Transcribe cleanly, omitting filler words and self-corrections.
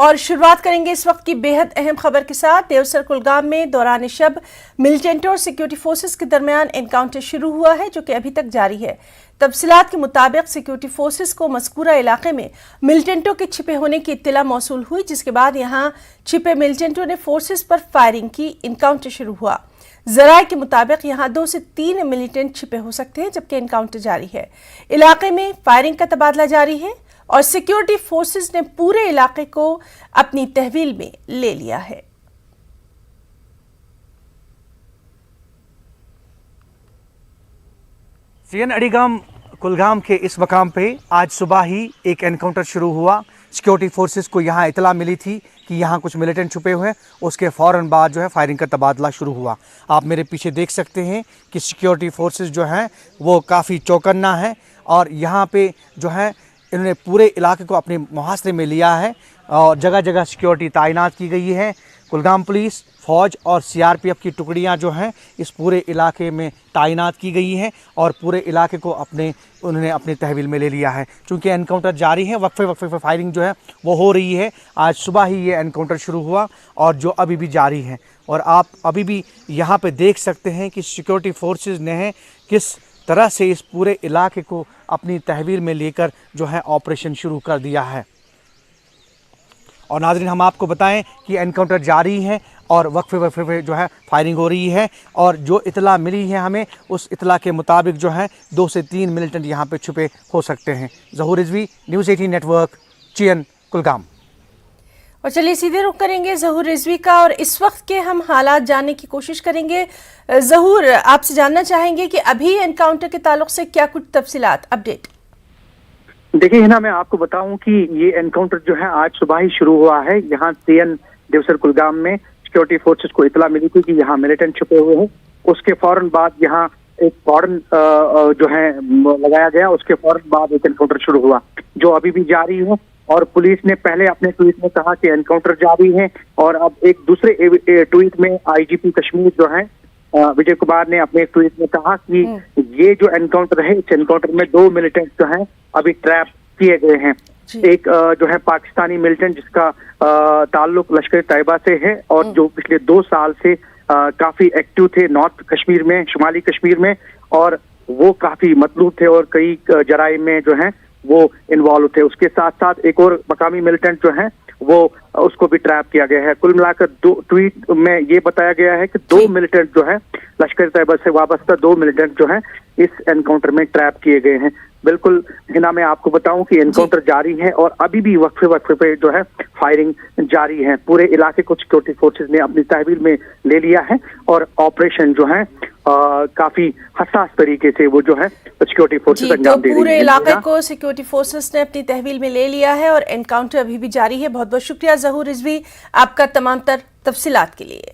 اور शुरुआत करेंगे इस वक्त की बेहद अहम खबर के साथ। देवसर कुलगाम में दौरान शब मिलिटेंट और सिक्योरिटी फोर्सेस के दरमियान एनकाउंटर शुरू हुआ है, जो कि अभी तक जारी है। तफसीलात के मुताबिक सिक्योरिटी फोर्सेस को मज़कूरा इलाके में मिलिटेंटों के छिपे होने की इत्तला मौसूल हुई, जिसके बाद यहाँ छिपे मिलिटेंटों ने फोर्सेस पर फायरिंग की। इनकाउंटर शुरू हुआ। ज़राए के मुताबिक यहाँ 2 से 3 मिलिटेंट छिपे हो सकते हैं, जबकि एनकाउंटर जारी है। इलाके में फायरिंग का तबादला जारी है और सिक्योरिटी फोर्सेस ने पूरे इलाके को अपनी तहवील में ले लिया है। सीएन अड़ीगाम कुलगाम के इस मकाम पे आज सुबह ही एक एनकाउंटर शुरू हुआ। सिक्योरिटी फोर्सेस को यहाँ इतला मिली थी कि यहाँ कुछ मिलिटेंट छुपे हुए हैं। उसके फ़ौरन बाद जो है फायरिंग का तबादला शुरू हुआ। आप मेरे पीछे देख सकते हैं कि सिक्योरिटी फोर्सेस जो हैं वो काफ़ी चौकन्ना है और यहाँ पे जो है इन्होंने पूरे इलाके को अपने मुहासरे में लिया है और जगह जगह सिक्योरिटी तैनात की गई है। कुलगाम पुलिस, फ़ौज और सीआरपीएफ की टुकड़ियां जो हैं इस पूरे इलाके में तैनात की गई हैं और पूरे इलाके को उन्होंने अपने तहवील में ले लिया है। चूँकि एनकाउंटर जारी है, वक्फे वक्फे पर फायरिंग जो है वो हो रही है। आज सुबह ही ये एनकाउंटर शुरू हुआ और जो अभी भी जारी है। और आप अभी भी यहाँ पे देख सकते हैं कि सिक्योरिटी फोर्सेस ने किस तरह से इस पूरे इलाके को अपनी तहवील में लेकर जो है ऑपरेशन शुरू कर दिया है। और नाज़रीन, हम आपको बताएं कि एनकाउंटर जारी है और वक्फे वक्फे पे जो है फायरिंग हो रही है और जो इतला मिली है हमें, उस इतला के मुताबिक जो है 2 से 3 मिलिटेंट यहाँ पे छुपे हो सकते हैं। ज़हूर रिजवी, न्यूज़ 18 नेटवर्क, चियन, कुलगाम। और चलिए सीधे रुख करेंगे ज़हूर रिजवी का और इस वक्त के हम हालात जानने की कोशिश करेंगे। ज़हूर, आपसे जानना चाहेंगे कि अभी एनकाउंटर के ताल्लुक से क्या कुछ तफसीलात, अपडेट? देखिए हिना, मैं आपको बताऊं कि ये एनकाउंटर जो है आज सुबह ही शुरू हुआ है। यहाँ सीएन देवसर कुलगाम में सिक्योरिटी फोर्सेस को इतला मिली थी कि यहाँ मिलिटेंट छुपे हुए हैं। उसके फौरन बाद यहाँ एक वार्डन जो है लगाया गया। उसके फौरन बाद एक एनकाउंटर शुरू हुआ जो अभी भी जारी है। और पुलिस ने पहले अपने ट्वीट में कहा कि एनकाउंटर जारी है और अब एक दूसरे ट्वीट में आईजीपी कश्मीर जो है विजय कुमार ने अपने ट्वीट में कहा कि ये जो एनकाउंटर है, इस एनकाउंटर में 2 मिलिटेंट जो हैं अभी ट्रैप किए गए हैं। एक जो है पाकिस्तानी मिलिटेंट जिसका ताल्लुक लश्कर तैयबा से है और जो पिछले 2 साल से काफी एक्टिव थे नॉर्थ कश्मीर में, शुमाली कश्मीर में, और वो काफी मतलूब थे और कई जराइम में जो है वो इन्वॉल्व थे। उसके साथ साथ एक और मकामी मिलिटेंट जो है वो उसको भी ट्रैप किया गया है। कुल मिलाकर 2 ट्वीट में ये बताया गया है कि 2 मिलिटेंट जो है लश्कर तैयबा से वाबस्ता 2 मिलिटेंट जो है इस एनकाउंटर में ट्रैप किए गए हैं। बिल्कुल हिना, मैं आपको बताऊं कि एनकाउंटर जारी है और अभी भी वक्फे वक्फे पे जो है फायरिंग जारी है। पूरे इलाके को सिक्योरिटी फोर्सेस ने अपनी तहवील में ले लिया है और ऑपरेशन जो है काफी हसास तरीके से वो जो है सिक्योरिटी फोर्सेस अंजाम दे रही है। पूरे इलाके को सिक्योरिटी फोर्सेस ने अपनी तहवील में ले लिया है और एनकाउंटर अभी भी जारी है। बहुत बहुत शुक्रिया ज़हूर रिजवी आपका तमाम तर तफसीलात के लिए।